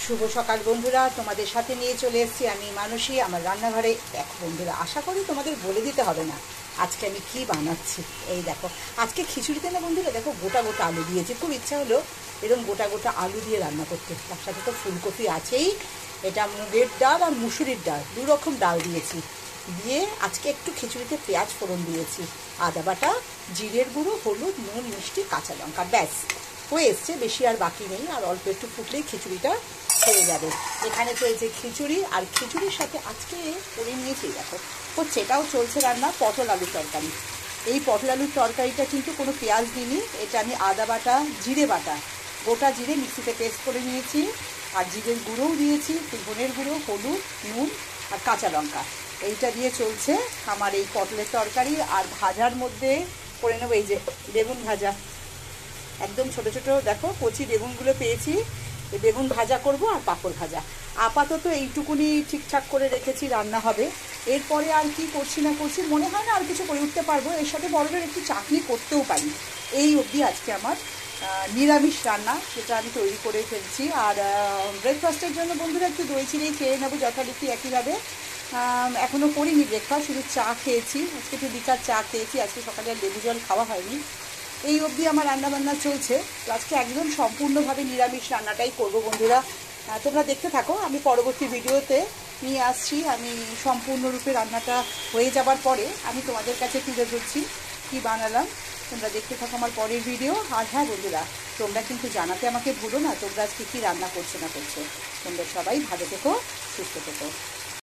শুভ সকাল বন্ধুরা, তোমাদের সাথে নিয়ে চলে এসেছি আমি মানসী আমার রান্নাঘরে। দেখো বন্ধুরা, আশা করি তোমাদের বলে দিতে হবে না আজকে আমি কি বানাচ্ছি। এই দেখো, আজকে খিচুড়িতে না বন্ধুরা, দেখো গোটা গোটা আলু দিয়েছি। খুব ইচ্ছা হলো এরকম গোটা গোটা আলু দিয়ে রান্না করতে। তার সাথে তো ফুলকপি আছেই। এটা মুগের ডাল আর মুসুরির ডাল, দু রকম ডাল দিয়েছি। দিয়ে আজকে একটু খিচুড়িতে পেঁয়াজ ফোড়ন দিয়েছি, আদা বাটা, জিরের গুঁড়ো, হলুদ, নুন, মিষ্টি, কাঁচা লঙ্কা, ব্যাস হয়ে এসছে। বেশি আর বাকি নেই, আর অল্প একটু ফুটলেই খিচুড়িটা হয়ে যাবে। এখানে চলছে খিচুড়ি, আর খিচুড়ির সাথে আজকে করে নিয়েছি দেখো হচ্ছে, এটাও চলছে রান্না, পটল আলুর তরকারি। এই পটল আলুর তরকারিটা কিন্তু কোনো পেঁয়াজ দিইনি, এটা আমি আদা বাটা, জিরে বাটা, গোটা জিরে মিক্সিতে পেস্ট করে নিয়েছি, আর জিরের গুঁড়োও দিয়েছি, ধনের গুঁড়ো, হলুদ, নুন আর কাঁচা লঙ্কা। এইটা দিয়ে চলছে আমার এই পটলের তরকারি। আর ভাজার মধ্যে করে নেবো এই যে বেগুন ভাজা, একদম ছোট ছোট দেখো কচি বেগুনগুলো পেয়েছি। এই বেগুন ভাজা করব আর পাঁপড় ভাজা। আপাতত এইটুকুনি ঠিকঠাক করে রেখেছি, রান্না হবে। এরপরে আর কি করছি না করছি মনে হয় না আর কিছু করে উঠতে পারবো। এর সাথে বড়দের একটু চাটনি করতেও পারি। এই অবধি আজকে আমার নিরামিষ রান্না, সেটা আমি তৈরি করে ফেলছি। আর ব্রেকফাস্টের জন্য বন্ধুরা একটু দই চিড়েই খেয়ে নেবো যথারীতি একইভাবে। এখনও করিনি ব্রেকফাস্ট, শুধু চা খেয়েছি। আজকে একটু লিকার চা খেয়েছি, আজকে সকালে আর লেবু জল খাওয়া হয়নি। এই অবধি আমার রান্নাবান্না চলছে। তো আজকে একদম সম্পূর্ণভাবে নিরামিষ রান্নাটাই করবো বন্ধুরা। তোমরা দেখতে থাকো, আমি পরবর্তী ভিডিওতে নিয়ে আসছি। আমি সম্পূর্ণরূপে রান্নাটা হয়ে যাবার পরে আমি তোমাদের কাছে তুলে ধরছি কী বানালাম। তোমরা দেখতে থাকো আমার পরের ভিডিও। আর হ্যাঁ বন্ধুরা, তোমরা কিন্তু জানাতে আমাকে ভুলো না তোমরা আজকে কী রান্না করছো না করছো। তোমরা সবাই ভালো থেকো, সুস্থ থেকো।